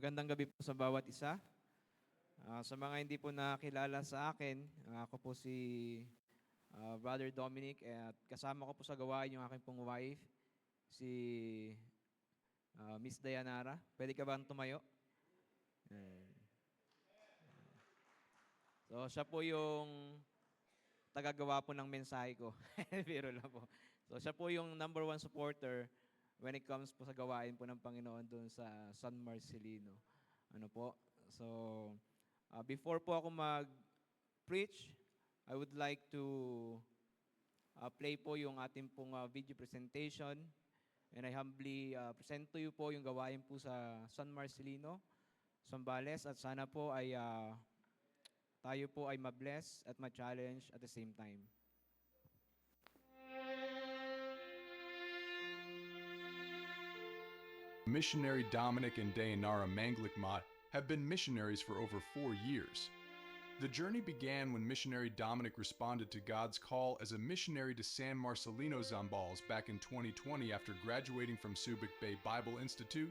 Magandang gabi po sa bawat isa. Sa mga hindi po nakilala sa akin, ako po si Brother Dominic at kasama ko po sa gawain yung aking pong wife, si Miss Dayanara. Pwede ka bang tumayo? Ayan. So siya po yung tagagawa po ng mensahe ko. Biro lang po. So siya po yung number one supporter when it comes po sa gawain po ng Panginoon doon sa San Marcelino. Ano po? So, before po ako mag-preach, I would like to play po yung ating pong video presentation. And I humbly present to you po yung gawain po sa San Marcelino, Zambales. At sana po ay tayo po ay ma-bless at ma-challenge at the same time. Missionary Dominic and Dayanara Manglikmat have been missionaries for over 4 years. The journey began when missionary Dominic responded to God's call as a missionary to San Marcelino Zambales back in 2020 after graduating from Subic Bay Bible Institute.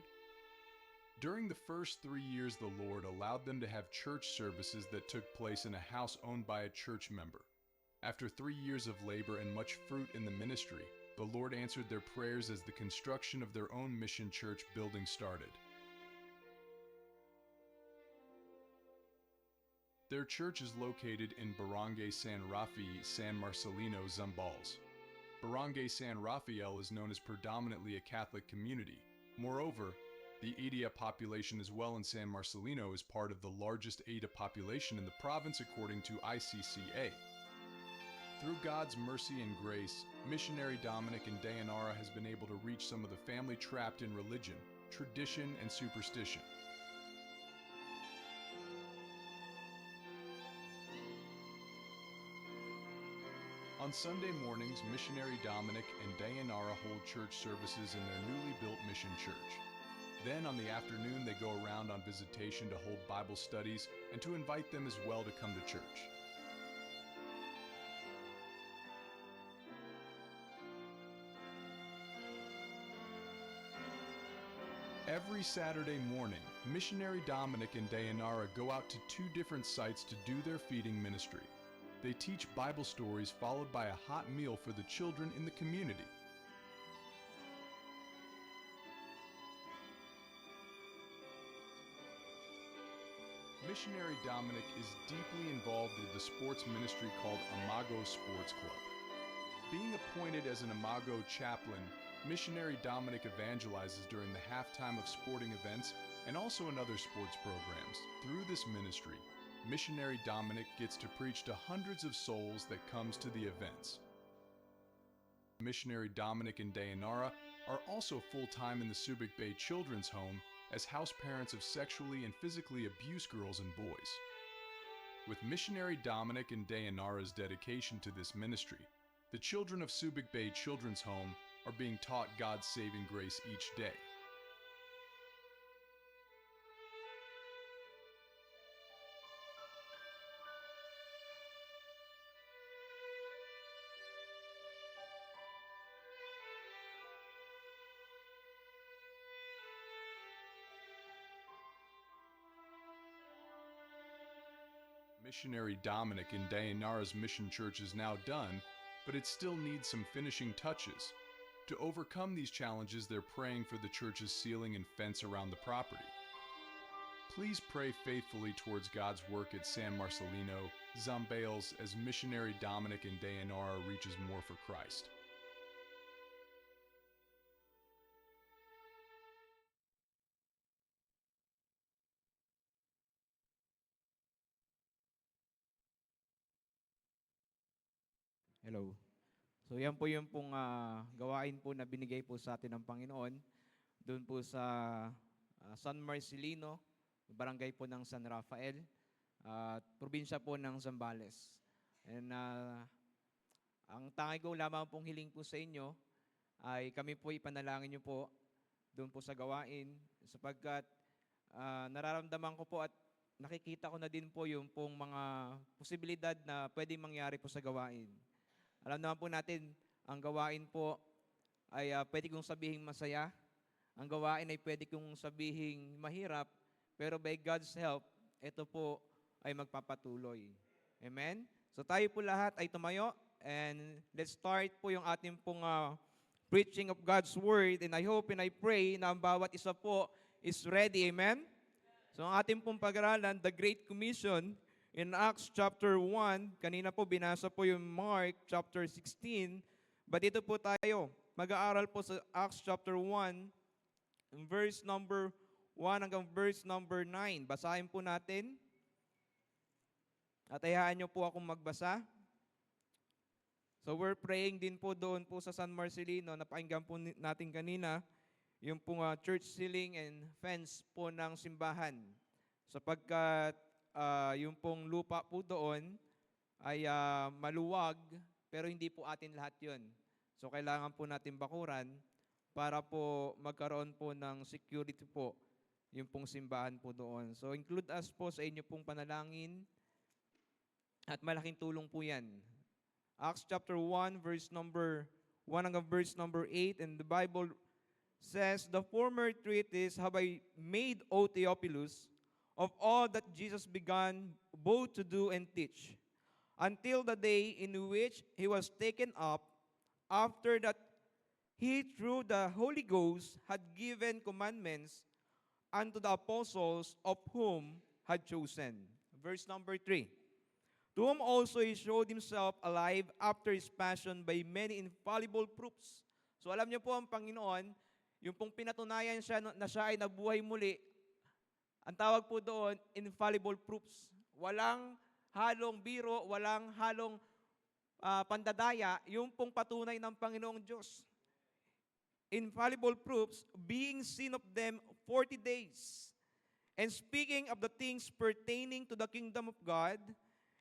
During the first 3 years, the Lord allowed them to have church services that took place in a house owned by a church member. After 3 years of labor and much fruit in the ministry, the Lord answered their prayers as the construction of their own mission church building started. Their church is located in Barangay San Rafi, San Marcelino, Zambales. Barangay San Rafael is known as predominantly a Catholic community. Moreover, the Ada population as well in San Marcelino is part of the largest Ada population in the province according to ICCA. Through God's mercy and grace, missionary Dominic and Dayanara has been able to reach some of the family trapped in religion, tradition, and superstition. On Sunday mornings, missionary Dominic and Dayanara hold church services in their newly built mission church. Then on the afternoon, they go around on visitation to hold Bible studies and to invite them as well to come to church. Every Saturday morning, missionary Dominic and Dayanara go out to 2 different sites to do their feeding ministry. They teach Bible stories followed by a hot meal for the children in the community. Missionary Dominic is deeply involved with the sports ministry called Imago Sports Club. Being appointed as an Imago chaplain, missionary Dominic evangelizes during the halftime of sporting events and also in other sports programs. Through this ministry, missionary Dominic gets to preach to hundreds of souls that comes to the events. Missionary Dominic and Dayanara are also full-time in the Subic Bay Children's Home as house parents of sexually and physically abused girls and boys. With missionary Dominic and Dayanara's dedication to this ministry, the children of Subic Bay Children's Home are being taught God's saving grace each day. Missionary Dominic and Dayanara's mission church is now done, but it still needs some finishing touches. To overcome these challenges, they're praying for the church's ceiling and fence around the property. Please pray faithfully towards God's work at San Marcelino, Zambales, as missionary Dominic and Dayanara reaches more for Christ. Hello. So yan po yung pong gawain po na binigay po sa atin ng Panginoon doon po sa San Marcelino, barangay po ng San Rafael, at probinsya po ng Zambales. And ang tangay ko lamang pong hiling po sa inyo ay kami po ipanalangin niyo po doon po sa gawain sapagkat nararamdaman ko po at nakikita ko na din po yung pong mga posibilidad na pwedeng mangyari po sa gawain. Alam naman po natin, ang gawain po ay pwede kong sabihin masaya. Ang gawain ay pwede kong sabihin mahirap. pero by God's help, ito po ay magpapatuloy. Amen? So tayo po lahat ay tumayo and let's start po yung ating pong preaching of God's Word, and I hope and I pray na ang bawat isa po is ready. Amen? So ang ating pong pag-aralan, the Great Commission, in Acts chapter 1, kanina po binasa po yung Mark chapter 16, but dito po tayo, mag-aaral po sa Acts chapter 1, verse number 1 hanggang verse number 9. Basahin po natin. At hayaan niyo po akong magbasa. So we're praying din po doon po sa San Marcelino, napakinggan po natin kanina, yung pong church ceiling and fence po ng simbahan. Sapagkat yung pong lupa po doon ay maluwag, pero hindi po atin lahat yun. So kailangan po natin bakuran para po magkaroon po ng security po yung pong simbahan po doon. So include us po sa inyo pong panalangin at malaking tulong po yan. Acts chapter 1 verse number 1 hanggang verse number 8, and the Bible says, "The former treatise have I made, O Theophilus, of all that Jesus began both to do and teach, until the day in which he was taken up, after that he through the Holy Ghost had given commandments unto the apostles of whom had chosen." Verse number 3. "To whom also he showed himself alive after his passion by many infallible proofs." So alam niyo po ang Panginoon, yung pong pinatunayan siya na siya ay nabuhay muli, ang tawag po doon, infallible proofs. Walang halong biro, walang halong pandadaya, yung pong patunay ng Panginoong Diyos. Infallible proofs, being seen of them 40 days, and speaking of the things pertaining to the kingdom of God,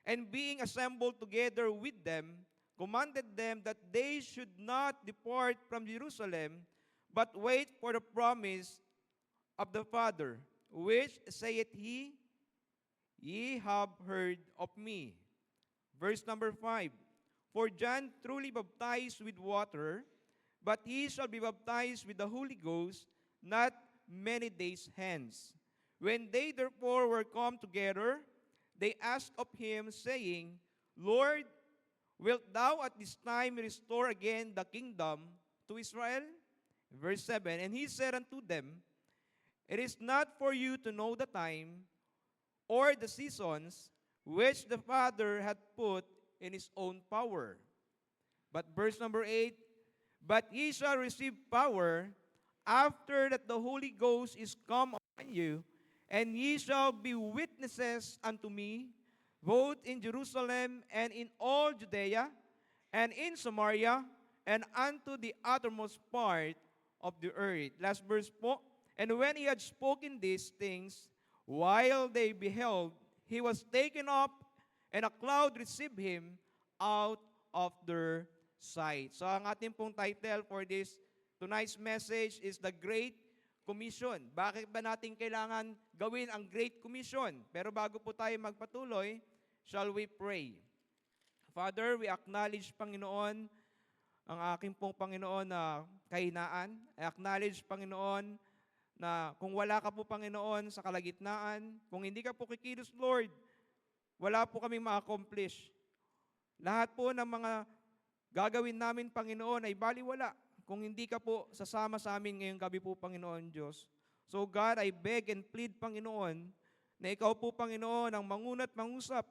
and being assembled together with them, commanded them that they should not depart from Jerusalem, but wait for the promise of the Father, which saith he, "Ye have heard of me." Verse number 5. "For John truly baptized with water, but he shall be baptized with the Holy Ghost not many days hence. When they therefore were come together, they asked of him, saying, Lord, wilt thou at this time restore again the kingdom to Israel?" Verse 7, "And he said unto them, It is not for you to know the time or the seasons which the Father hath put in his own power." But verse number 8, "But ye shall receive power after that the Holy Ghost is come upon you, and ye shall be witnesses unto me, both in Jerusalem and in all Judea, and in Samaria, and unto the uttermost part of the earth." Last verse po. "And when he had spoken these things, while they beheld, he was taken up, and a cloud received him out of their sight." So ang ating pong title for this tonight's message is the Great Commission. Bakit ba natin kailangan gawin ang Great Commission? Pero bago po tayo magpatuloy, shall we pray? Father, we acknowledge, Panginoon, ang aking pong Panginoon na kahinaan. I acknowledge, Panginoon, na kung wala ka po, Panginoon, sa kalagitnaan, kung hindi ka po kikilos, Lord, wala po kaming ma-accomplish. Lahat po ng mga gagawin namin, Panginoon, ay baliwala kung hindi ka po sasama sa amin ngayong gabi po, Panginoon Diyos. So God, I beg and plead, Panginoon, na ikaw po, Panginoon, ang mangunat mangusap.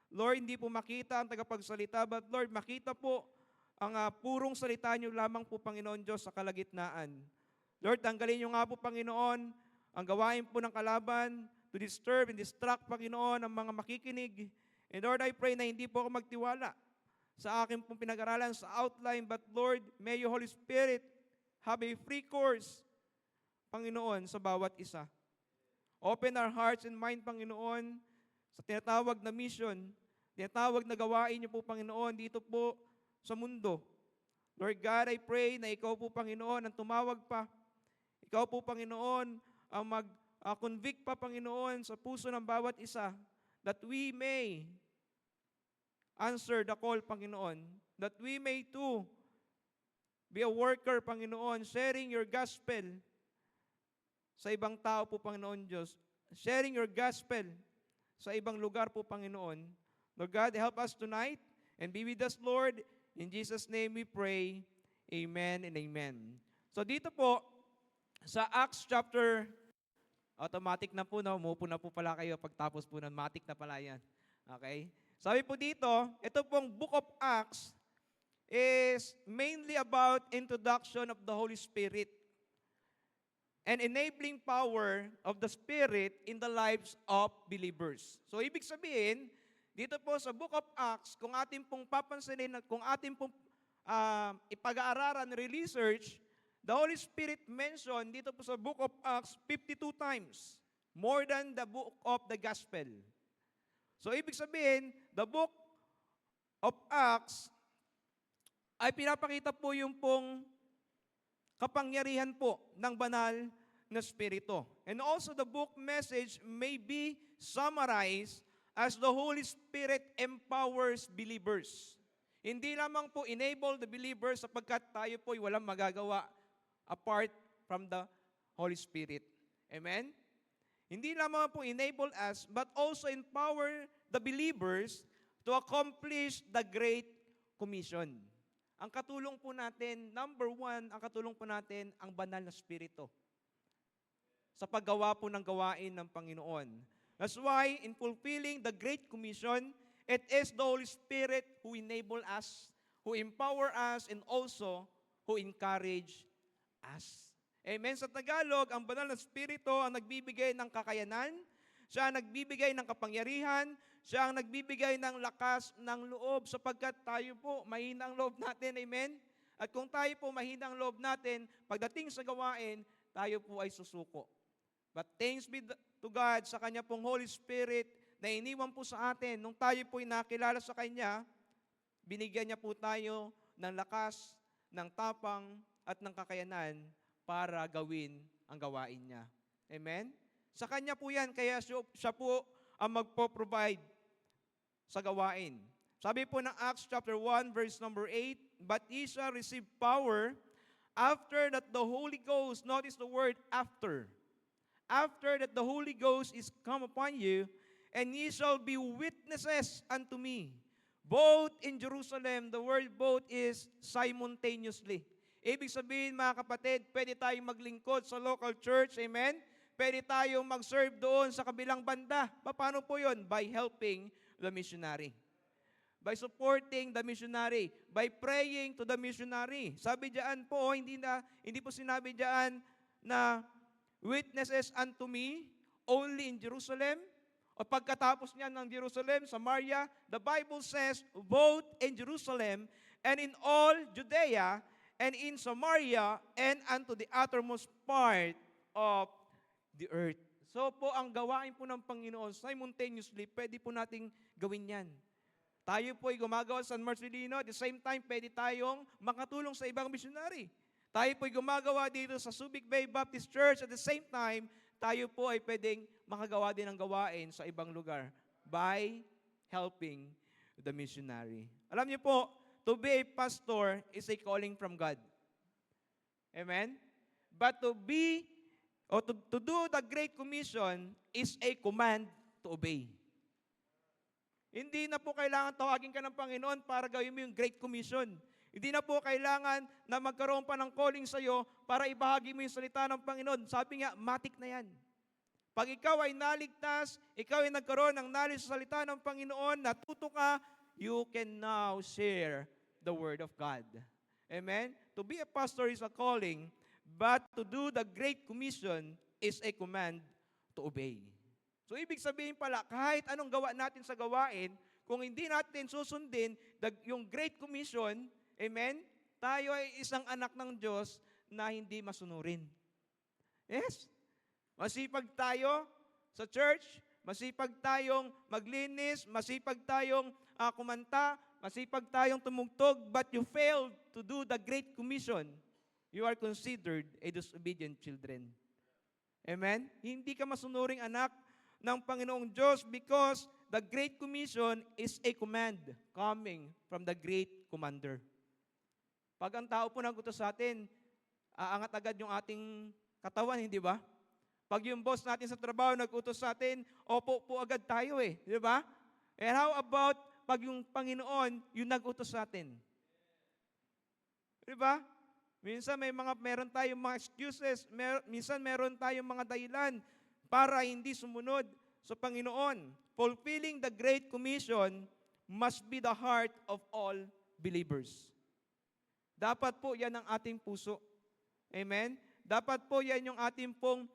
Lord, hindi po makita ang tagapagsalita, but Lord, makita po ang purong salita niyo lamang po, Panginoon Diyos, sa kalagitnaan. Lord, tanggalin niyo nga po, Panginoon, ang gawain po ng kalaban to disturb and distract, Panginoon, ang mga makikinig. And Lord, I pray na hindi po ako magtiwala sa aking pong pinag-aralan sa outline, but Lord, may your Holy Spirit have a free course, Panginoon, sa bawat isa. Open our hearts and mind, Panginoon, sa tinatawag na mission, tinatawag na gawain niyo po, Panginoon, dito po sa mundo. Lord God, I pray na ikaw po, Panginoon, ang tumawag pa. Ikaw po, Panginoon, ang mag-convict pa, Panginoon, sa puso ng bawat isa, that we may answer the call, Panginoon, that we may too be a worker, Panginoon, sharing your gospel sa ibang tao po, Panginoon Diyos. sharing your gospel sa ibang lugar po, Panginoon. Lord God, help us tonight and be with us, Lord. In Jesus' name we pray. Amen and amen. So dito po, sa Acts chapter, automatic na po, no? Umupo na po pala kayo pagtapos po ng matic na pala yan. Okay? Sabi po dito, ito pong Book of Acts is mainly about introduction of the Holy Spirit and enabling power of the Spirit in the lives of believers. So, ibig sabihin, dito po sa Book of Acts, kung ating pong papansinin at kung ating pong ipag-aaralan, research, the Holy Spirit mentioned dito po sa Book of Acts 52 times, more than the Book of the Gospel. So, ibig sabihin, the Book of Acts ay pinapakita po yung pong kapangyarihan po ng banal na Espiritu. And also the book message may be summarized as the Holy Spirit empowers believers. Hindi lamang po enable the believers sapagkat tayo po ay walang magagawa apart from the Holy Spirit. Amen? Hindi lamang po enable us but also empower the believers to accomplish the Great Commission. Ang katulong po natin, number one, ang katulong po natin, ang banal na Espiritu sa paggawa po ng gawain ng Panginoon. That's why, in fulfilling the Great Commission, it is the Holy Spirit who enable us, who empower us, and also who encourage us. Amen? Sa Tagalog, ang banal na Espiritu ang nagbibigay ng kakayanan, siya ang nagbibigay ng kapangyarihan, siya ang nagbibigay ng lakas ng loob sapagkat tayo po, mahina ang loob natin. Amen? At kung tayo po mahina ang loob natin, pagdating sa gawain, tayo po ay susuko. But thanks be to God sa Kanya pong Holy Spirit na iniwan po sa atin. Nung tayo po ay nakilala sa Kanya, binigyan niya po tayo ng lakas, ng tapang, at ng kakayanan para gawin ang gawain niya. Amen? Sa Kanya po yan, kaya siya po ang magpo-provide sa gawain. Sabi po ng Acts chapter 1 verse number 8, but ye shall receive power after that the Holy Ghost, notice the word after that the Holy Ghost is come upon you, and ye shall be witnesses unto me, both in Jerusalem, the word both is simultaneously. Ibig sabihin mga kapatid, pwede tayong maglingkod sa local church, amen? Pwede tayong mag-serve doon sa kabilang banda. Paano po yun? By helping the missionary. By supporting the missionary. By praying to the missionary. Sabi diyan po, hindi po sinabi diyan na witnesses unto me only in Jerusalem. O pagkatapos niya ng Jerusalem, Samaria, the Bible says, both in Jerusalem and in all Judea and in Samaria and unto the uttermost part of the earth. So po, ang gawain po ng Panginoon, simultaneously, pwede po nating gawin yan. Tayo po ay gumagawa sa San Marcelino, at the same time, pwede tayong makatulong sa ibang missionary. Tayo po ay gumagawa dito sa Subic Bay Baptist Church, at the same time, tayo po ay pwedeng makagawa din ng gawain sa ibang lugar by helping the missionary. Alam niyo po, to be a pastor is a calling from God. Amen? But to do the Great Commission is a command to obey. Hindi na po kailangan tawagin ka ng Panginoon para gawin mo yung Great Commission. Hindi na po kailangan na magkaroon pa ng calling sa iyo para ibahagi mo yung salita ng Panginoon. Sabi nga, matik na yan. Pag ikaw ay naligtas, ikaw ay nagkaroon ng knowledge sa salita ng Panginoon, natuto ka, you can now share the Word of God. Amen? To be a pastor is a calling, but to do the Great Commission is a command to obey. So, ibig sabihin pala, kahit anong gawa natin sa gawain, kung hindi natin susundin yung Great Commission, amen, tayo ay isang anak ng Diyos na hindi masunurin. Yes? Masipag tayo sa church, masipag tayong maglinis, masipag tayong kumanta, masipag tayong tumugtog, but you failed to do the Great Commission, you are considered a disobedient children. Amen? Hindi ka masunuring anak ng Panginoong Diyos because the Great Commission is a command coming from the Great Commander. Pag ang tao po nagutos sa atin, aangat agad yung ating katawan, hindi ba? Pag yung boss natin sa trabaho nag-utos sa atin, opo po agad tayo eh. Di ba? And how about pag yung Panginoon, yung nag-utos sa atin? Di ba? Minsan meron tayong mga excuses, minsan meron tayong mga dahilan para hindi sumunod sa Panginoon. Fulfilling the Great Commission must be the heart of all believers. Dapat po yan ang ating puso. Amen? Dapat po yan yung ating pong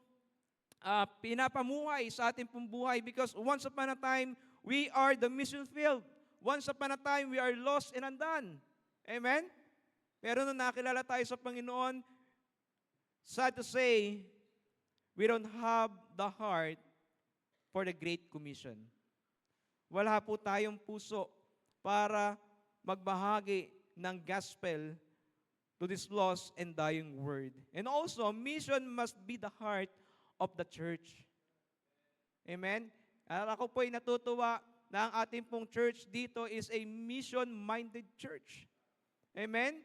pinapamuhay sa ating pong buhay because once upon a time, we are the mission field. Once upon a time, we are lost and undone. Amen? Pero nung nakilala tayo sa Panginoon, sad to say, we don't have the heart for the Great Commission. Wala po tayong puso para magbahagi ng gospel to this lost and dying world. And also, mission must be the heart of the church. Amen? At ako po ay natutuwa na ang ating pong church dito is a mission-minded church. Amen?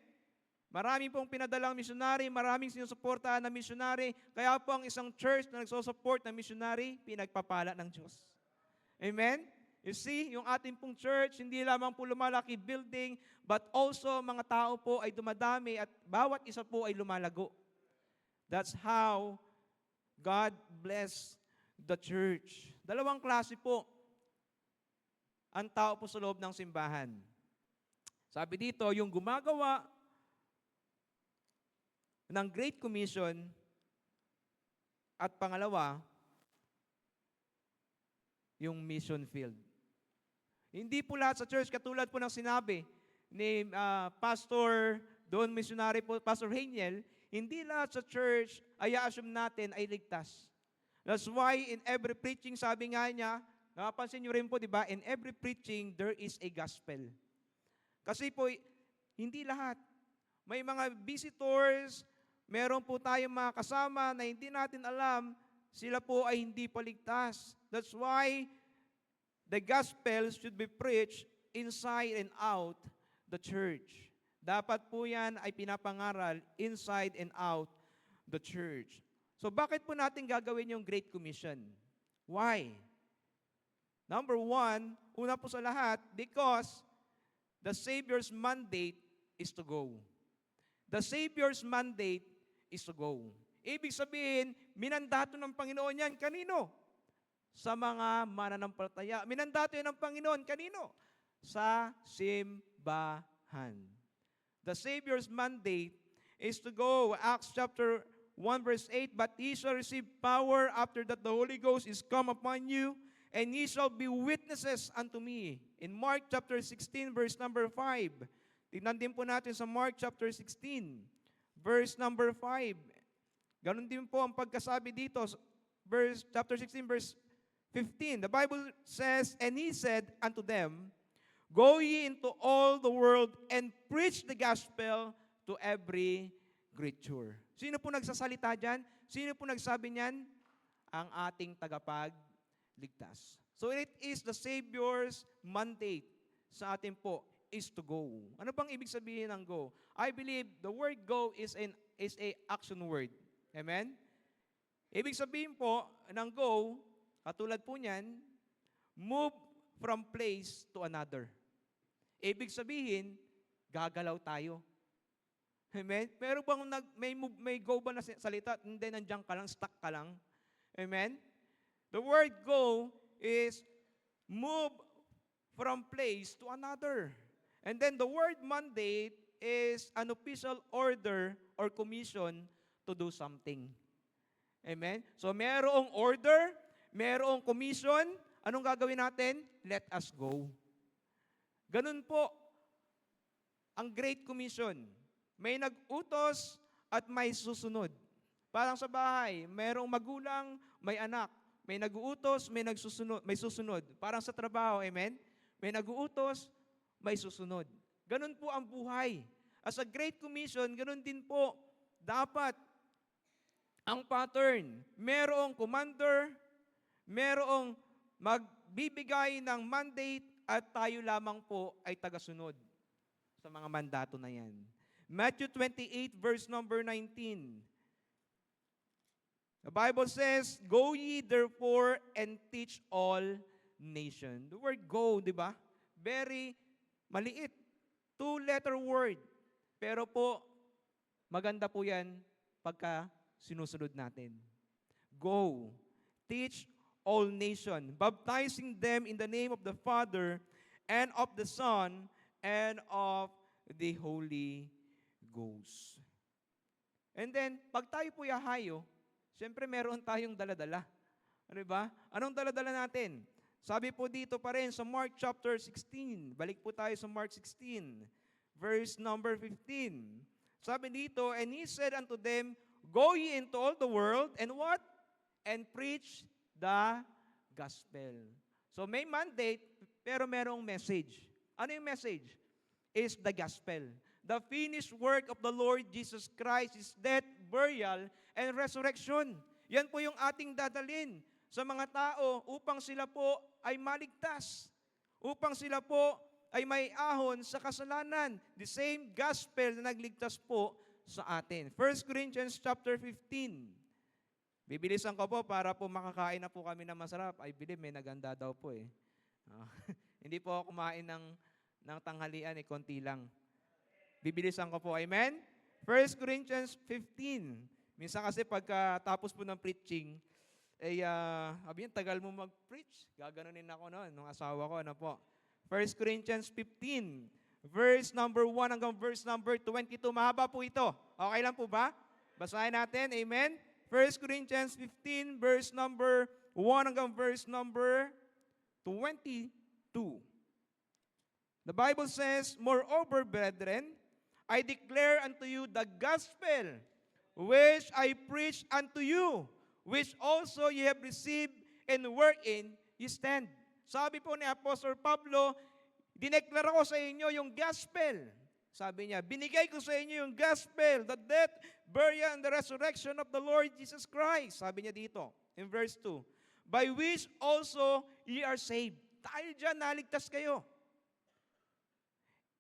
Marami pong pinadalang missionary, maraming sinusuportahan na missionary, kaya po ang isang church na nagsusupport na missionary, pinagpapala ng Diyos. Amen? You see, yung ating pong church, hindi lamang po lumalaki building, but also mga tao po ay dumadami at bawat isa po ay lumalago. That's how God bless the church. Dalawang klase po ang tao po sa loob ng simbahan. Sabi dito, yung gumagawa ng Great Commission at pangalawa, yung mission field. Hindi po lahat sa church, katulad po ng sinabi ni Pastor, doon missionary po, Pastor Haniel, hindi lahat sa church ay assume natin ay ligtas. That's why in every preaching, sabi nga niya, nakapansin nyo rin po, di ba, in every preaching, there is a gospel. Kasi po, hindi lahat. May mga visitors, meron po tayong mga kasama na hindi natin alam, sila po ay hindi paligtas. That's why the gospel should be preached inside and out the church. Dapat po yan ay pinapangaral inside and out the church. So bakit po natin gagawin yung Great Commission? Why? Number one, una po sa lahat, because the Savior's mandate is to go. The Savior's mandate is to go. Ibig sabihin, minandato ng Panginoon yan. Kanino? Sa mga mananampalataya. Minandato yan ng Panginoon. Kanino? Sa simbahan. The Savior's mandate is to go. Acts chapter 1 verse 8, but ye shall receive power after that the Holy Ghost is come upon you, and ye shall be witnesses unto me. In Mark chapter 16 verse number 5. Tignan din po natin sa Mark chapter 16 verse number 5. Ganon din po ang pagkasabi dito, chapter 16 verse 15. The Bible says, and he said unto them, go ye into all the world and preach the gospel to every creature. Sino po nagsasalita dyan? Sino po nagsabi niyan? Ang ating tagapagligtas. So it is the Savior's mandate sa atin po is to go. Ano bang ibig sabihin ng go? I believe the word go is a action word. Amen? Ibig sabihin po ng go, katulad po niyan, move from place to another. Ibig sabihin, gagalaw tayo. Amen? Pero bang may go ba na salita, hindi nandiyan ka lang, stuck ka lang? Amen? The word go is move from place to another. And then the word mandate is an official order or commission to do something. Amen? So merong order, merong commission, anong gagawin natin? Let us go. Ganun po ang Great Commission. May nag-utos at may susunod. Parang sa bahay, merong magulang, may anak. May nag-uutos, may susunod. Parang sa trabaho, amen? May nag-uutos, may susunod. Ganun po ang buhay. As a Great Commission, ganun din po, dapat ang pattern, merong commander, merong magbibigay ng mandate at tayo lamang po ay tagasunod sa mga mandato na yan. Matthew 28 verse number 19. The Bible says, "Go ye therefore and teach all nations." The word go, di ba? Very maliit. Two-letter word. Pero po, maganda po yan pagka sinusunod natin. Go, teach all nations, baptizing them in the name of the Father and of the Son and of the Holy Ghost. And then, pag tayo po yahayo, siyempre meron tayong daladala. Ano ba? Anong daladala natin? Sabi po dito pa rin sa Mark chapter 16. Balik po tayo sa Mark 16, verse number 15. Sabi dito, "And he said unto them, Go ye into all the world, and what? And preach the gospel." So may mandate, pero merong message. Ano yung message? Is the gospel. The finished work of the Lord Jesus Christ, His death, burial, and resurrection. Yan po yung ating dadalin sa mga tao upang sila po ay maligtas. Upang sila po ay may ahon sa kasalanan. The same gospel na nagligtas po sa atin. 1 Corinthians chapter 15. Bibilisan ko po para po makakain na po kami ng masarap. I believe may naganda daw po eh. Hindi po ako kumain ng tanghalian eh, konti lang. Bibilisan ko po, amen? 1 Corinthians 15. Minsan kasi pagkatapos po ng preaching, sabi niya, tagal mo mag-preach. Gaganunin ako noon, nung asawa ko, ano po. 1 Corinthians 15, verse number 1 hanggang verse number 22. Mahaba po ito. Okay lang po ba? Basahin natin, amen? 1 Corinthians 15, verse number 1 hanggang verse number 22. The Bible says, "Moreover, brethren, I declare unto you the gospel which I preach unto you, which also ye have received, and wherein ye stand." Sabi po ni Apostle Pablo, dineklara ko sa inyo yung gospel. Sabi niya, binigay ko sa inyo yung gospel, the death, burial, and the resurrection of the Lord Jesus Christ. Sabi niya dito, in verse 2, "By which also ye are saved." Dahil dyan, naligtas kayo.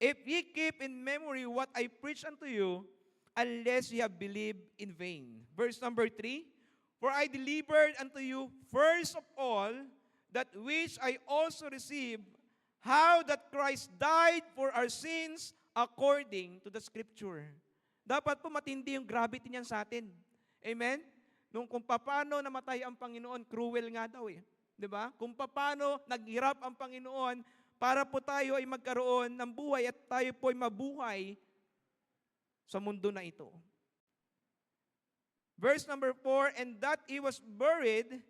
"If ye keep in memory what I preach unto you, unless ye have believed in vain." Verse number 3, "For I delivered unto you first of all that which I also received, how that Christ died for our sins according to the Scripture." Dapat po matindi yung gravity niyan sa atin. Amen? Kung paano namatay ang Panginoon, cruel nga daw eh. 'Di ba? Kung paano naghirap ang Panginoon para po tayo ay magkaroon ng buhay at tayo po ay mabuhay sa mundo na ito. Verse number 4, "And that He was buried,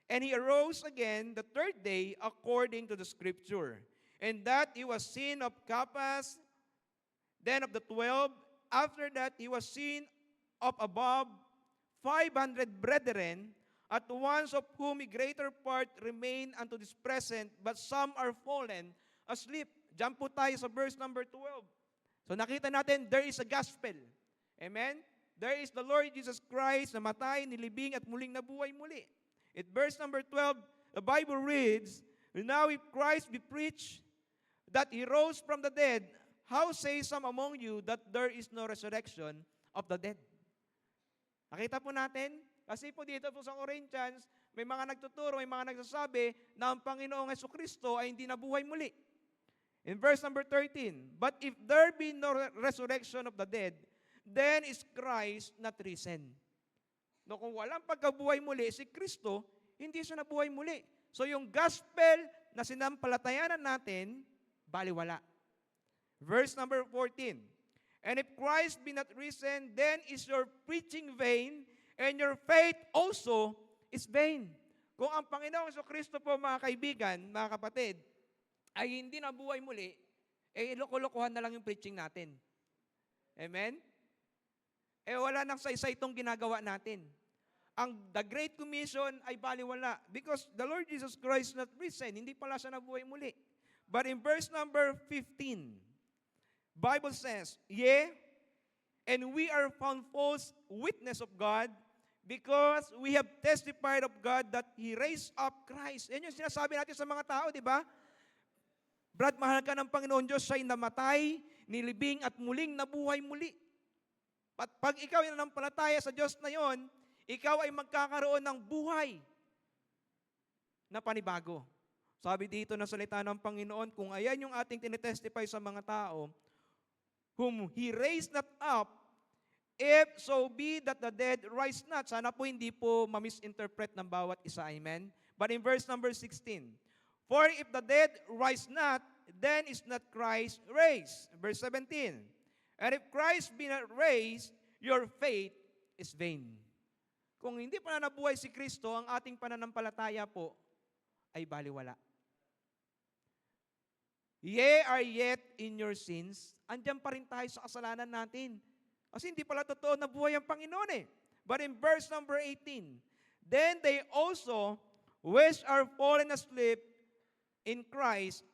and He arose again the third day according to the Scripture. And that He was seen of Cephas, then of the 12. After that He was seen of above 500 brethren, at once of whom a greater part remain unto this present, but some are fallen asleep." Jump po tayo sa verse number 12. So nakita natin, there is a gospel. Amen? There is the Lord Jesus Christ na matay, nilibing, at muling nabuhay muli. At verse number 12, the Bible reads, "Now if Christ be preached that He rose from the dead, how say some among you that there is no resurrection of the dead?" Nakita po natin, kasi po dito po sa Corinthians, may mga nagtuturo, may mga nagsasabi na ang Panginoong Jesucristo ay hindi nabuhay muli. In verse number 13, "But if there be no resurrection of the dead, then is Christ not risen." No, kung walang pagkabuhay muli, si Kristo, hindi siya nabuhay muli. So yung gospel na sinampalatayanan natin, baliwala. Verse number 14, "And if Christ be not risen, then is your preaching vain, and your faith also is vain." Kung ang Panginoong Jesucristo po, mga kaibigan, mga kapatid, ay hindi nabuhay muli, loko-lokohan na lang yung preaching natin. Amen? Wala nang saysay itong ginagawa natin. The Great Commission ay baliwala because the Lord Jesus Christ not risen, hindi pala siya nabuhay muli. But in verse number 15, Bible says, "Yea, and we are found false witness of God, because we have testified of God that He raised up Christ." Yan yung sinasabi natin sa mga tao, di ba? Brad, mahal ka ng Panginoon Diyos, siya'y namatay, nilibing, at muling nabuhay muli. At pag ikaw ay nanampalataya sa Diyos na yon, ikaw ay magkakaroon ng buhay na panibago. Sabi dito ng salita ng Panginoon, kung ayan yung ating tinetestify sa mga tao, whom He raised not up, if so be that the dead rise not. Sana po hindi po ma-misinterpret ng bawat isa. Amen? But in verse number 16, for if the dead rise not, then is not Christ raised. Verse 17, and if Christ be not raised, your faith is vain. Kung hindi pa na nabuhay si Kristo, ang ating pananampalataya po ay baliwala. Ye are yet in your sins, andyan pa rin tayo sa kasalanan natin. Kasi hindi pala totoo na buhay ang Panginoon eh. But in verse number 18, then they also, which are fallen asleep in Christ,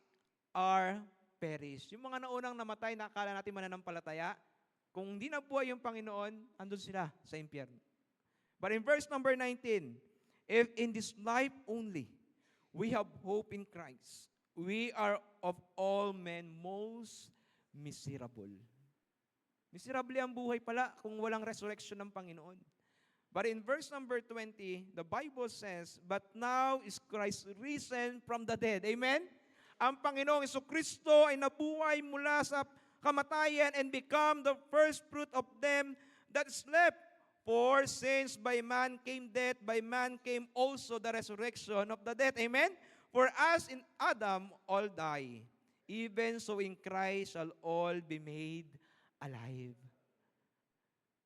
are perished. Yung mga naunang namatay na akala natin mananampalataya, kung hindi nabuhay yung Panginoon, andun sila sa impyerno. But in verse number 19, if in this life only we have hope in Christ, we are of all men most miserable. Miserable ang buhay pala kung walang resurrection ng Panginoon. But in verse number 20, the Bible says, but now is Christ risen from the dead. Amen? Ang Panginoong Jesucristo ay nabuhay mula sa kamatayan and become the first fruit of them that slept. For since by man came death, by man came also the resurrection of the dead. Amen? For as in Adam all die, even so in Christ shall all be made alive.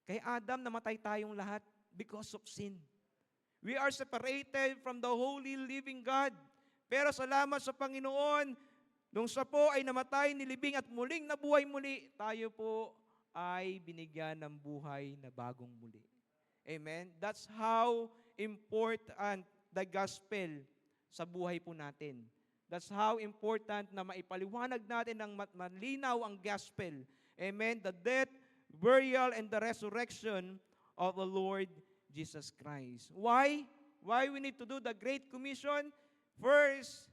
Kay Adam, namatay tayong lahat because of sin. We are separated from the holy living God. Pero salamat sa Panginoon, nung siya po ay namatay, nilibing at muling nabuhay muli, tayo po ay binigyan ng buhay na bagong muli. Amen? That's how important the gospel sa buhay po natin. That's how important na maipaliwanag natin ng malinaw ang gospel. Amen? The death, burial, and the resurrection of the Lord Jesus Christ. Why? Why we need to do the Great Commission? First,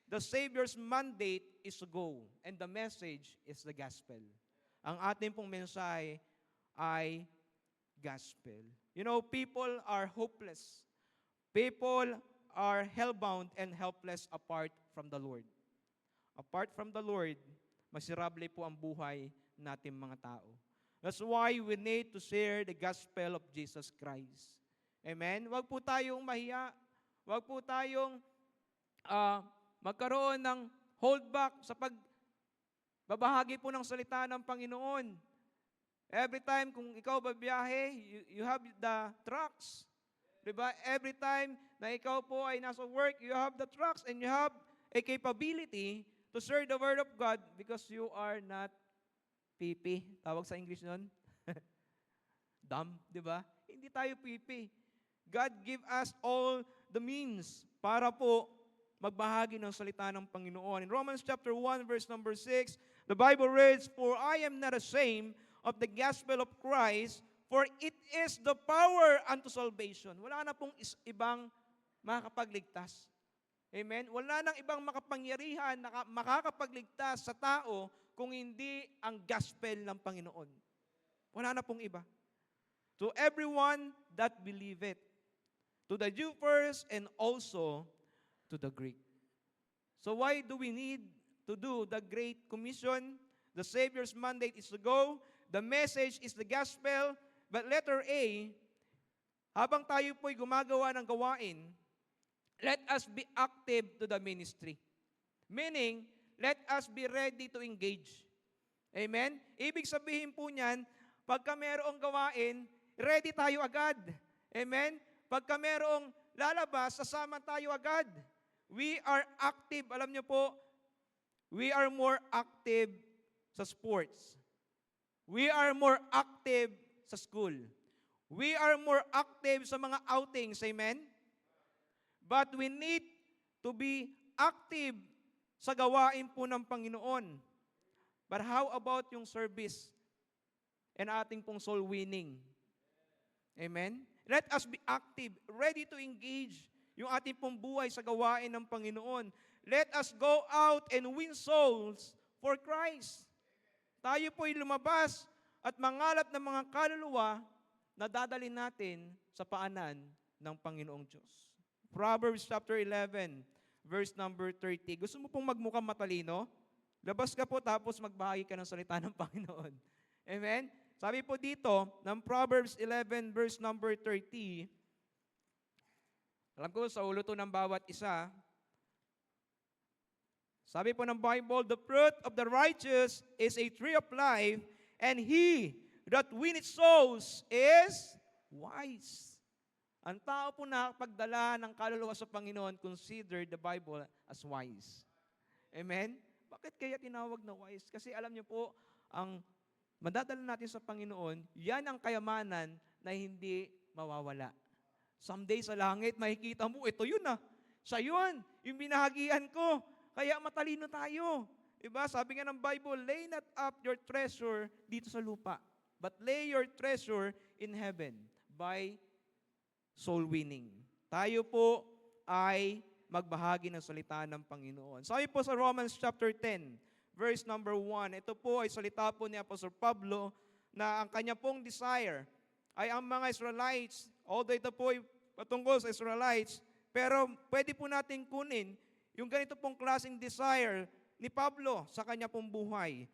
the Savior's mandate is to go, and the message is the gospel. Ang ating pong mensahe ay gospel. You know, people are hopeless. People are hellbound and helpless apart from the Lord. Apart from the Lord, miserable po ang buhay natin mga tao. That's why we need to share the gospel of Jesus Christ. Amen? Huwag po tayong mahiya. Huwag po tayong magkaroon ng holdback sa pagbabahagi po ng salita ng Panginoon. Every time kung ikaw babiyahe, you have the trucks. Diba? Every time na ikaw po ay nasa work, you have the trucks and you have a capability to share the word of God because you are not pipi. Tawag sa English nun? Dumb, di ba? Hindi tayo pipi. God give us all the means para po magbahagi ng salita ng Panginoon. In Romans chapter 1, verse number 6, the Bible reads, for I am not ashamed of the gospel of Christ, for it is the power unto salvation. Wala na pong ibang makakapagligtas. Amen? Wala nang ibang makapangyarihan na makakapagligtas sa tao kung hindi ang gospel ng Panginoon. Wala na pong iba. To everyone that believe it. To the Jew first and also to the Greek. So why do we need to do the Great Commission? The Savior's mandate is to go. The message is the gospel. But letter A, habang tayo po'y gumagawa ng gawain, let us be active to the ministry. Meaning, let us be ready to engage. Amen? Ibig sabihin po niyan, pagka mayroong gawain, ready tayo agad. Amen? Pagka mayroong lalabas, sasama tayo agad. We are active. Alam niyo po, we are more active sa sports. We are more active sa school. We are more active sa mga outings. Amen? But we need to be active sa gawain po ng Panginoon. But how about yung service and ating pong soul winning? Amen? Let us be active, ready to engage yung ating pong buhay sa gawain ng Panginoon. Let us go out and win souls for Christ. Tayo po'y lumabas at mangalap ng mga kaluluwa na dadalhin natin sa paanan ng Panginoong Diyos. Proverbs chapter 11, verse number 30. Gusto mo pong magmukhang matalino? Labas ka po tapos magbahagi ka ng salita ng Panginoon. Amen? Sabi po dito, ng Proverbs 11, verse number 30, alam ko sa ulo to ng bawat isa, sabi po ng Bible, the fruit of the righteous is a tree of life, and he that winneth souls is wise. Ang tao po na pagdala ng kaluluwa sa Panginoon, consider the Bible as wise. Amen? Bakit kaya tinawag na wise? Kasi alam niyo po, ang madadala natin sa Panginoon, yan ang kayamanan na hindi mawawala. Someday sa langit, makikita mo, ito yun ah. Siya yun, yung binahagian ko. Kaya matalino tayo. Diba? Sabi nga ng Bible, lay not up your treasure dito sa lupa, but lay your treasure in heaven by soul winning. Tayo po ay magbahagi ng salita ng Panginoon. Sabi po sa Romans chapter 10, verse number 1, ito po ay salita po ni Apostol Pablo na ang kanya pong desire ay ang mga Israelites, although ito po ay patungkol sa Israelites, pero pwede po natin kunin yung ganito pong klaseng desire ni Pablo sa kanya pong buhay.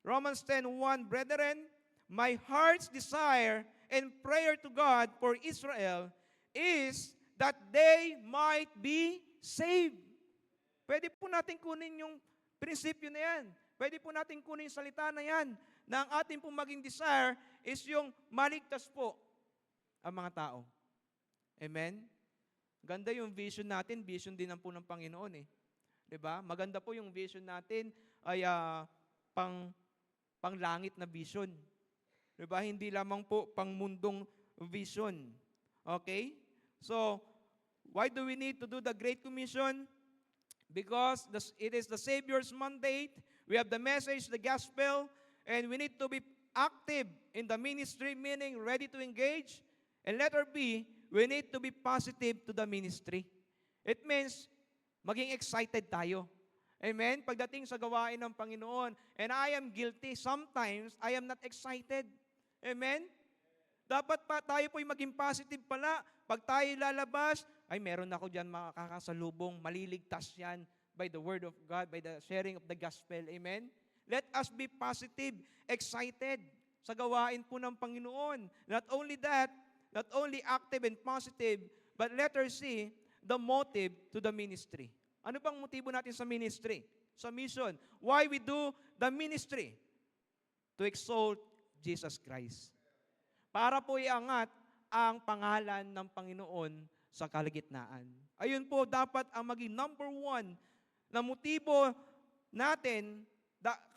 Romans 10:1, brethren, my heart's desire and prayer to God for Israel is that they might be saved. Pwede po natin kunin yung prinsipyo na yan. Pwede po natin kunin yung salita na yan, na ang ating pong maging desire is yung maligtas po ang mga tao. Amen? Ganda yung vision natin, vision din po ng Panginoon eh. 'Di ba? Maganda po yung vision natin ay panglangit na vision. 'Di ba? Hindi lamang po pangmundong vision. Okay? So, why do we need to do the Great Commission? Because it is the Savior's mandate. We have the message, the gospel, and we need to be active in the ministry, meaning ready to engage. And letter B, we need to be positive to the ministry. It means, maging excited tayo. Amen? Pagdating sa gawain ng Panginoon, and I am guilty, sometimes I am not excited. Amen? Dapat pa tayo po'y maging positive pala. Pag tayo lalabas, ay meron ako dyan makakasalubong, maliligtas yan by the word of God, by the sharing of the gospel. Amen? Let us be positive, excited sa gawain po ng Panginoon. Not only that, not only active and positive, but letter C, the motive to the ministry. Ano bang motibo natin sa ministry? Sa mission. Why we do the ministry? To exalt Jesus Christ. Para po iangat ang pangalan ng Panginoon sa kalagitnaan. Ayun po dapat ang maging number one na motibo natin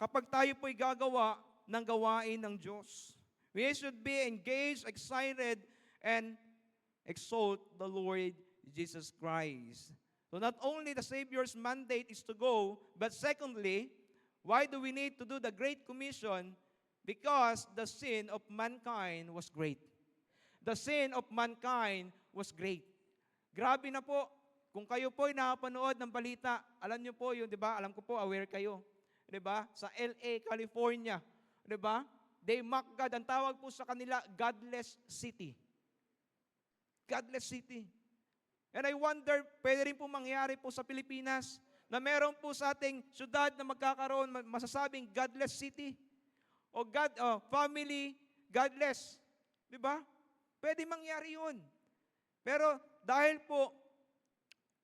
kapag tayo po'y gagawa ng gawain ng Diyos. We should be engaged, excited, and exalt the Lord Jesus Christ. So not only the Savior's mandate is to go, but secondly, why do we need to do the Great Commission? Because the sin of mankind was great. The sin of mankind was great. Grabe na po. Kung kayo po ay nakapanood ng balita, alam niyo po yun, di ba? Alam ko po, aware kayo. Di ba? Sa LA, California. Di ba? They mock God. Ang tawag po sa kanila, godless city. Godless city. And I wonder, pwede rin po mangyari po sa Pilipinas na meron po sa ating syudad na magkakaroon, masasabing godless city. O family, godless. Di ba? Pwede mangyari yun. Pero dahil po,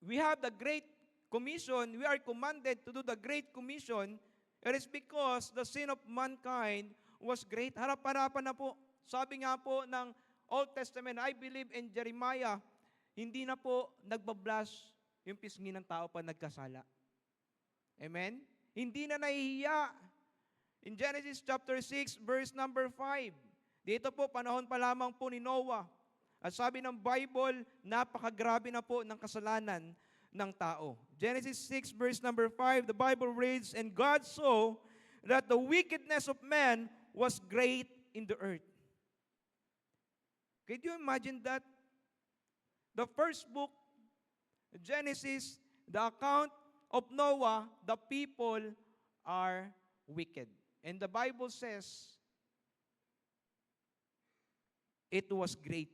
we have the Great Commission, we are commanded to do the Great Commission, it is because the sin of mankind was great. Harap-harapan na po. Sabi nga po ng Old Testament, I believe in Jeremiah, hindi na po nagbablush yung pisngi ng tao pa nagkasala. Amen? Hindi na nahihiya. In Genesis chapter 6, verse number 5, dito po, panahon pa lamang po ni Noah. At sabi ng Bible, napakagrabe na po ng kasalanan ng tao. Genesis 6, verse number 5, the Bible reads, and God saw that the wickedness of man was great in the earth. Can you imagine that? The first book, Genesis, the account of Noah, the people are wicked. And the Bible says, it was great.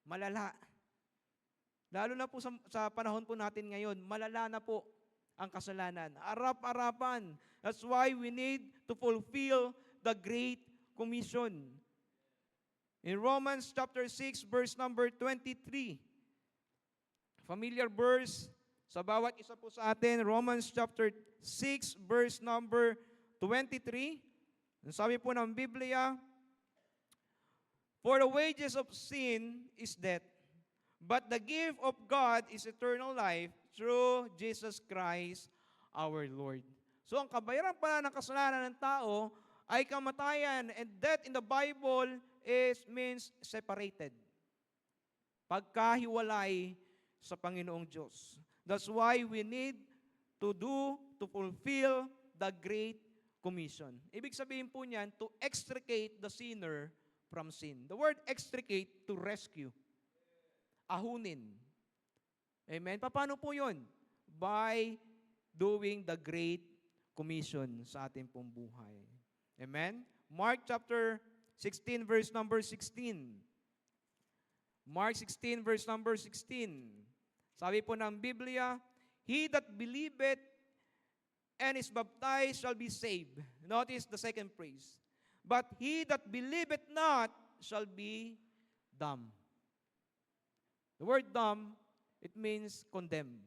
Malala. Lalo na po sa panahon po natin ngayon, malala na po ang kasalanan. Arap-arapan. That's why we need to fulfill the Great Commission. In Romans chapter 6, verse number 23, familiar verse sa bawat isa po sa atin, Romans chapter 6, verse number 23, ang sabi po ng Biblia, "For the wages of sin is death, but the gift of God is eternal life through Jesus Christ our Lord." So ang kabayaran pala ng kasalanan ng tao ay kamatayan, and death in the Bible means separated. Pagkahiwalay sa Panginoong Diyos. That's why we need to fulfill the Great Commission. Ibig sabihin po niyan, to extricate the sinner from sin. The word extricate, to rescue. Ahunin. Amen? Paano po yun? By doing the Great Commission sa ating pong buhay. Amen? Mark chapter 16, verse number 16. Mark 16, verse number 16. Sabi po ng Biblia, "He that believeth and is baptized shall be saved." Notice the second phrase. "But he that believeth not shall be damned." The word damned, it means condemned.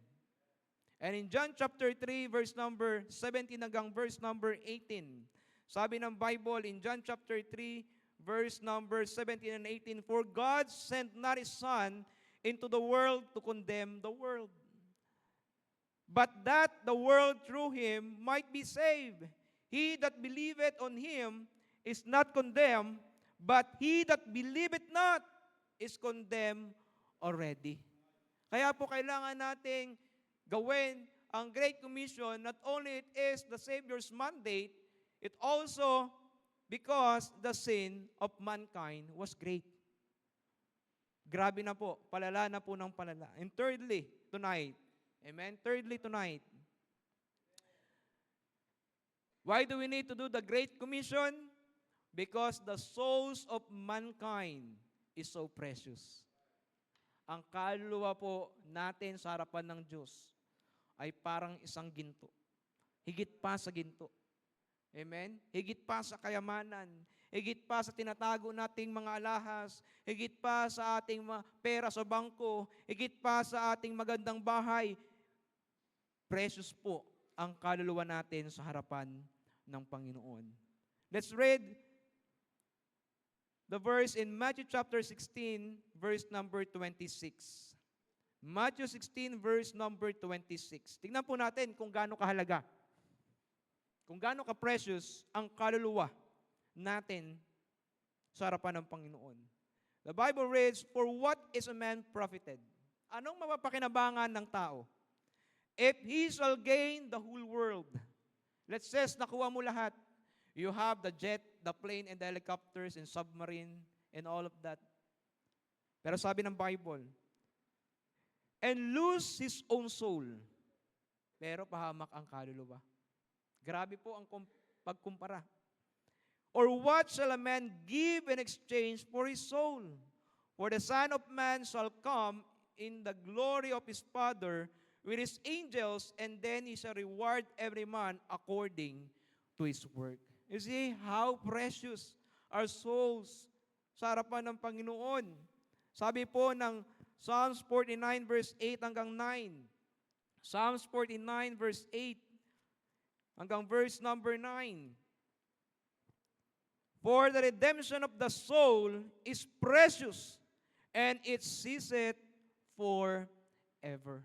And in John chapter 3, verse number 17 hanggang verse number 18, sabi ng Bible in John chapter 3, verse number 17 and 18, "For God sent not His Son into the world to condemn the world, but that the world through Him might be saved. He that believeth on Him is not condemned, but he that believeth not is condemned already." Kaya po kailangan nating gawin ang Great Commission. Not only it is the Savior's mandate, it also because the sin of mankind was great. Grabe na po, palala na po ng palala. And thirdly, tonight, amen? Thirdly, tonight, why do we need to do the Great Commission? Because the souls of mankind is so precious. Ang kaluluwa po natin sa harapan ng Diyos ay parang isang ginto. Higit pa sa ginto. Amen? Higit pa sa kayamanan. Higit pa sa tinatago nating mga alahas. Higit pa sa ating mga pera sa bangko. Higit pa sa ating magandang bahay. Precious po ang kaluluwa natin sa harapan ng Panginoon. Let's read the verse in Matthew chapter 16, verse number 26. Matthew 16, verse number 26. Tingnan po natin kung gaano kahalaga, kung gaano ka-precious ang kaluluwa natin sa harapan ng Panginoon. The Bible reads, "For what is a man profited?" Anong mapapakinabangan ng tao? "If he shall gain the whole world." Let's say, nakuha mo lahat. You have the jet, the plane, and the helicopters, and submarine, and all of that. Pero sabi ng Bible, "And lose his own soul." Pero pahamak ang kaluluwa. Grabe po ang pagkumpara. "Or what shall a man give in exchange for his soul? For the Son of Man shall come in the glory of his Father with his angels, and then he shall reward every man according to his work." You see how precious our souls sa harapan ng Panginoon. Sabi po ng Psalms 49 verse 8 hanggang 9. Psalms 49 verse 8 hanggang verse number 9. "For the redemption of the soul is precious, and it ceaseth forever."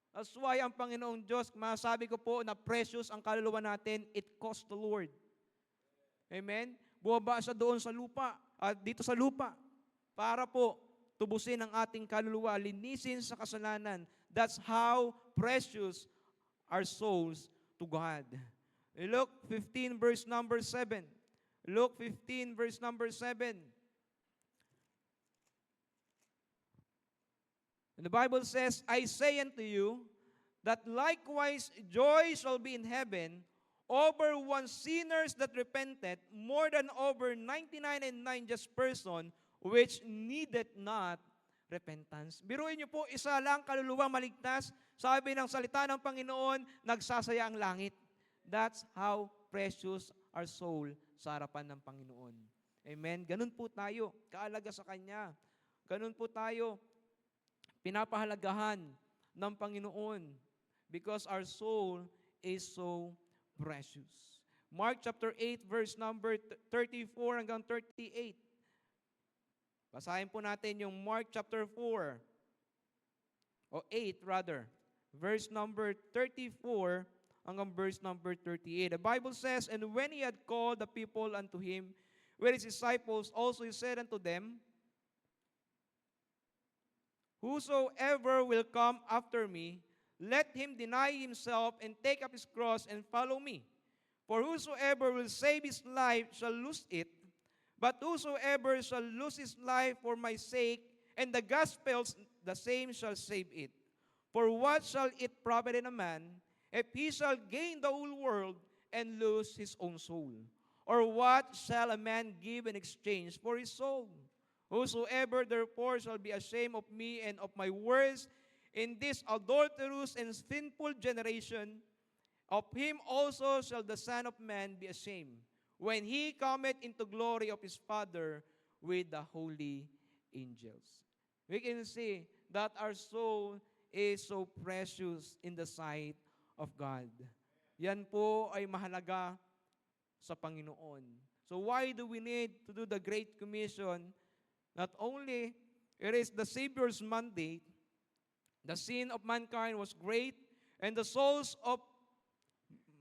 That's why ang Panginoong Diyos, masabi ko po na precious ang kaluluwa natin, it cost the Lord. Amen? Bumaba siya doon sa lupa, dito sa lupa, para po tubusin ang ating kaluluwa, linisin sa kasalanan. That's how precious our souls to God. Luke 15 verse number 7. Luke 15 verse number 7. And the Bible says, "I say unto you, that likewise joy shall be in heaven over one sinners that repented, more than over 99 and 9 just person, which needed not repentance. Biruin niyo po, isa lang kaluluwang maligtas, sabi ng salita ng Panginoon, nagsasaya ang langit. That's how precious our soul sa harapan ng Panginoon. Amen? Ganun po tayo, kaalaga sa Kanya. Ganun po tayo, pinapahalagahan ng Panginoon because our soul is so precious. Mark chapter 8 verse number 34 hanggang 38. Basahin po natin yung Mark chapter 4 o 8 rather. Verse number 34 hanggang verse number 38. The Bible says, "And when he had called the people unto him with his disciples, also he said unto them, Whosoever will come after me, let him deny himself and take up his cross and follow me. For whosoever will save his life shall lose it, but whosoever shall lose his life for my sake and the gospel's, the same shall save it. For what shall it profit in a man if he shall gain the whole world and lose his own soul? Or what shall a man give in exchange for his soul? Whosoever therefore shall be ashamed of me and of my words in this adulterous and sinful generation, of him also shall the Son of Man be ashamed, when he cometh into glory of his Father with the holy angels." We can see that our soul is so precious in the sight of God. Yan po ay mahalaga sa Panginoon. So why do we need to do the Great Commission? Not only it is the Savior's mandate, the sin of mankind was great, and the souls of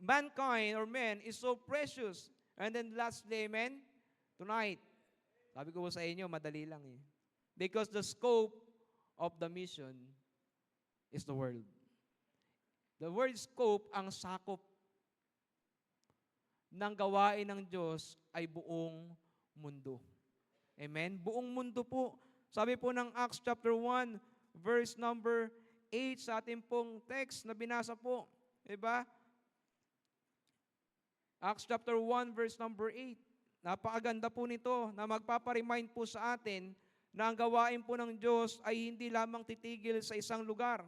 mankind or men is so precious. And then lastly, amen, tonight, sabi ko sa inyo, madali lang eh. Because the scope of the mission is the world. The word scope, ang sakop ng gawain ng Diyos ay buong mundo. Amen? Buong mundo po. Sabi po ng Acts chapter 1, verse number 8 sa ating pong text na binasa po. Diba? Acts chapter 1, verse number 8. Napakaganda po nito na magpaparemind po sa atin na ang gawain po ng Diyos ay hindi lamang titigil sa isang lugar.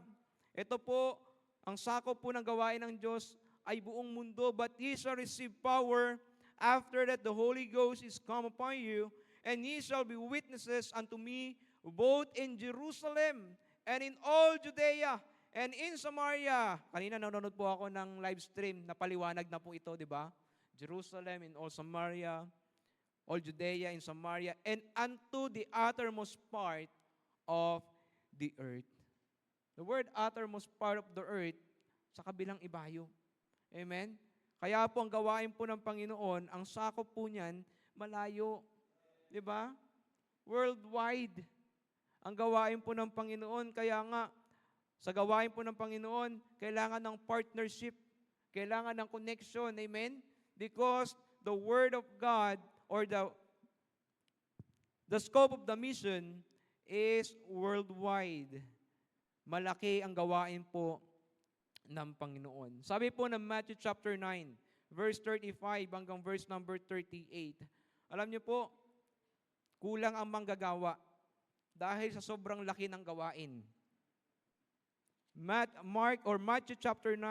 Ito po, ang sakop po ng gawain ng Diyos ay buong mundo. But ye shall receive power after that the Holy Ghost is come upon you, and ye shall be witnesses unto me both in Jerusalem and in all Judea and in Samaria. Kanina nanonood po ako ng live stream, napaliwanag na po ito, di ba? Jerusalem and all Samaria, all Judea and Samaria, and unto the uttermost part of the earth. The word uttermost part of the earth, sa kabilang ibayo. Amen? Kaya po ang gawain po ng Panginoon, ang sakop po niyan, malayo. Di ba? Worldwide. Ang gawain po ng Panginoon, kaya nga, sa gawain po ng Panginoon, kailangan ng partnership, kailangan ng connection, amen? Because the Word of God, or the scope of the mission, is worldwide. Malaki ang gawain po ng Panginoon. Sabi po ng Matthew chapter 9, verse 35 hanggang verse number 38. Alam niyo po, kulang ang manggagawa dahil sa sobrang laki ng gawain. Matthew chapter 9,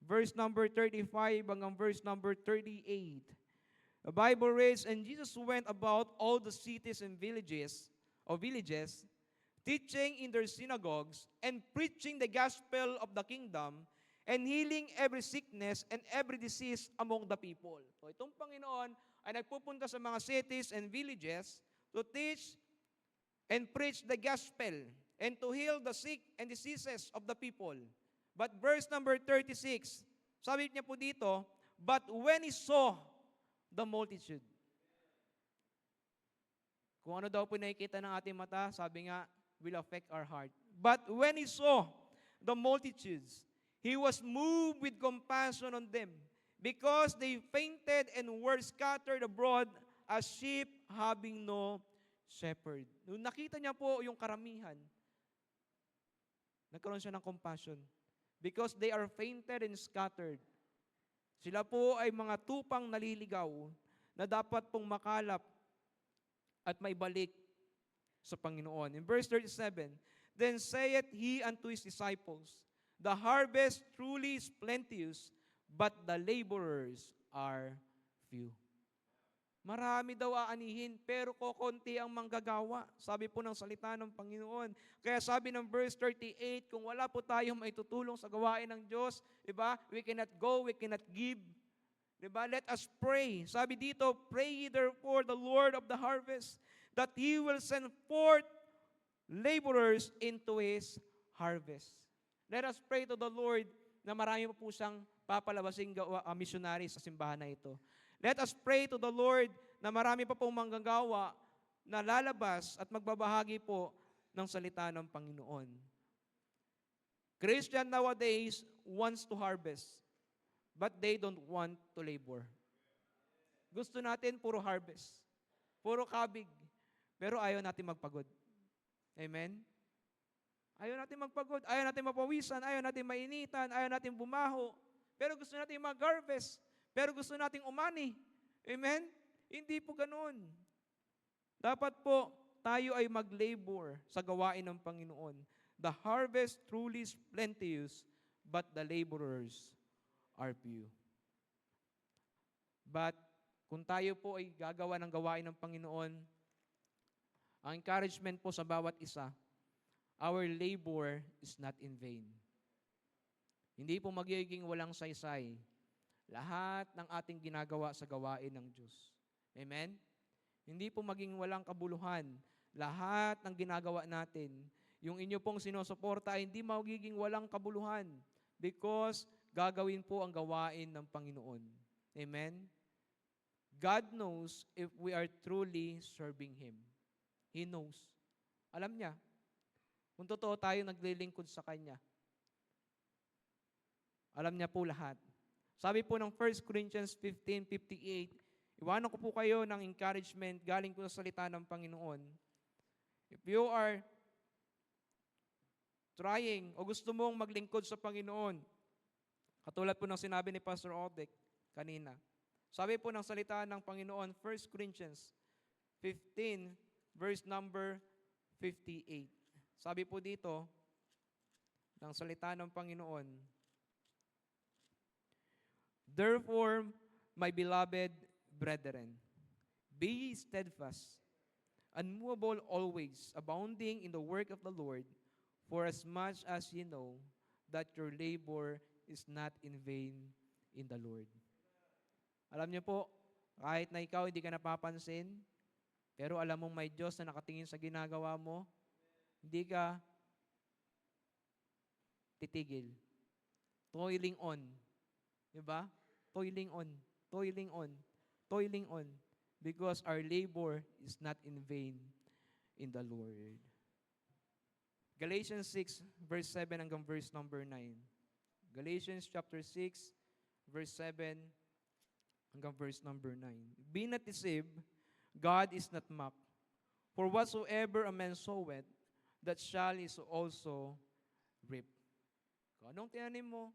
verse number 35 hanggang verse number 38. The Bible reads, "And Jesus went about all the cities and villages, teaching in their synagogues and preaching the gospel of the kingdom and healing every sickness and every disease among the people." So itong Panginoon ay nagpupunta sa mga cities and villages to teach and preach the gospel and to heal the sick and diseases of the people. But verse number 36, sabi niya po dito, "But when he saw the multitude." Kung ano daw po nakikita ng ating mata, sabi nga, will affect our heart. "But when he saw the multitudes, he was moved with compassion on them, because they fainted and were scattered abroad as sheep having no shepherd." Nung nakita niya po yung karamihan, nagkaroon siya ng compassion. Because they are fainted and scattered. Sila po ay mga tupang naliligaw na dapat pong makalap at maibalik sa Panginoon. In verse 37, then saith he unto his disciples, the harvest truly is plenteous, but the laborers are few. Marami daw aanihin, pero kokonti ang manggagawa. Sabi po ng salita ng Panginoon. Kaya sabi ng verse 38, kung wala po tayong maitutulong sa gawain ng Diyos, diba? We cannot go, we cannot give. Diba? Let us pray. Sabi dito, pray ye therefore the Lord of the harvest, that He will send forth laborers into His harvest. Let us pray to the Lord na marami po siyang papalabasing missionary sa simbahan na ito. Let us pray to the Lord na marami pa pong manggagawa na lalabas at magbabahagi po ng salita ng Panginoon. Christian nowadays wants to harvest, but they don't want to labor. Gusto natin puro harvest, puro kabig, pero ayaw natin magpagod. Amen? Ayaw natin magpagod, ayaw natin mapawisan, ayaw natin mainitan, ayaw natin bumaho, pero gusto natin mag-harvest. Pero gusto nating umani. Amen? Hindi po ganoon. Dapat po tayo ay mag-labor sa gawain ng Panginoon. The harvest truly is plenteous, but the laborers are few. But kung tayo po ay gagawa ng gawain ng Panginoon, ang encouragement po sa bawat isa, our labor is not in vain. Hindi po magiging walang saysay lahat ng ating ginagawa sa gawain ng Diyos. Amen? Hindi po maging walang kabuluhan. Lahat ng ginagawa natin, yung inyo pong sinusuporta ay hindi magiging walang kabuluhan because gagawin po ang gawain ng Panginoon. Amen? God knows if we are truly serving Him. He knows. Alam niya. Kung totoo tayo naglilingkod sa Kanya. Alam niya po lahat. Sabi po ng 1 Corinthians 15:58, iwanan ko po kayo ng encouragement galing po sa salita ng Panginoon. If you are trying o gusto mong maglingkod sa Panginoon, katulad po ng sinabi ni Pastor Odek kanina, sabi po ng salita ng Panginoon, 1 Corinthians 15, verse number 58. Sabi po dito, ng salita ng Panginoon, therefore, my beloved brethren, be ye steadfast, unmovable always, abounding in the work of the Lord, for as much as ye know that your labor is not in vain in the Lord. Alam niyo po, kahit na ikaw hindi ka napapansin, pero alam mong may Diyos na nakatingin sa ginagawa mo, hindi ka titigil. Toiling on. Diba? Toiling on. Toiling on. Toiling on. Because our labor is not in vain in the Lord. Galatians 6, verse 7 hanggang verse number 9. Galatians chapter 6, verse 7 hanggang verse number 9. Be not deceived, God is not mocked. For whatsoever a man soweth, that shall he also reap. Kung anong tinanim mo,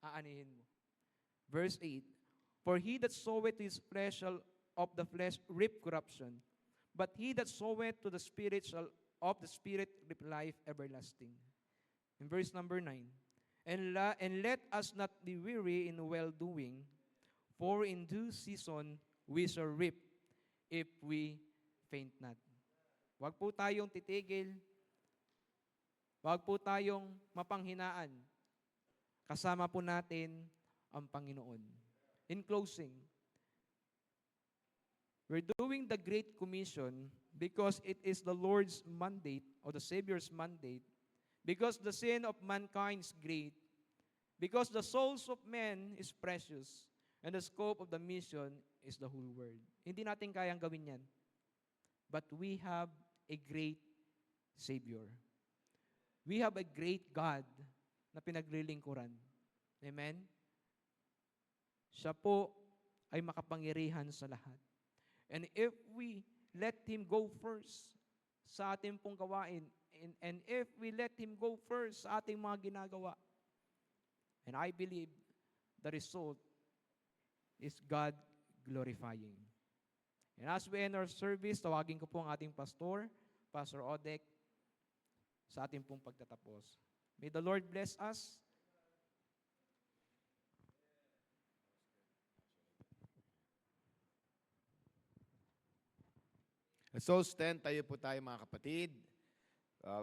aanihin mo. Verse 8, for he that soweth to his flesh shall of the flesh reap corruption, but he that soweth to the Spirit shall of the Spirit reap life everlasting. In verse number 9, and let us not be weary in well-doing, for in due season we shall reap if we faint not. Huwag po tayong titigil, huwag po tayong mapanghinaan. Kasama po natin ang Panginoon. In closing, we're doing the Great Commission because it is the Lord's mandate or the Savior's mandate, because the sin of mankind is great, because the souls of men is precious, and the scope of the mission is the whole world. Hindi natin kayang gawin yan. But we have a great Savior. We have a great God na pinaglilingkuran. Amen? Siya po ay makapangyarihan sa lahat. And if we let Him go first sa ating pong gawain, and if we let Him go first sa ating mga ginagawa, and I believe the result is God glorifying. And as we end our service, tawagin ko po ang ating pastor, Pastor Odek, sa ating pong pagtatapos. May the Lord bless us. So stand, tayo po tayo mga kapatid.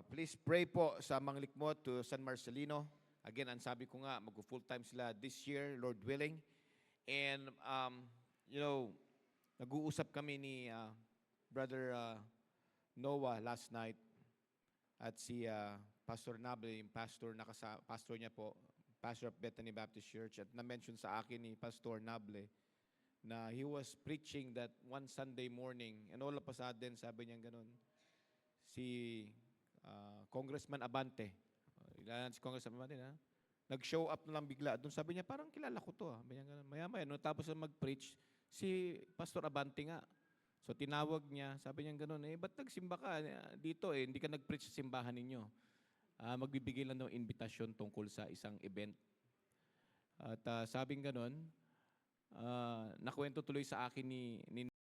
Please pray po sa Manglikmot to San Marcelino. Again, ang sabi ko nga, mag-full-time sila this year, Lord willing. And, nag-uusap kami ni Brother Noah last night at si Pastor Nable, yung pastor niya po, pastor of Bethany Baptist Church, at na-mention sa akin ni Pastor Nable na he was preaching that one Sunday morning, and all of a sudden, sabi niya ganun, si Congressman Abante, ilan si Congressman Abante na, nag-show up na lang bigla. Doon sabi niya, parang kilala ko to. Sabi niya ganun. Maya-maya, no, tapos na mag-preach, si Pastor Abante nga. So tinawag niya, sabi niya ganun, ba't nagsimba ka dito hindi ka nag-preach sa simbahan ninyo? Magbibigay lang ng invitation tungkol sa isang event. At sabing ganun, nakwento tuloy sa akin ni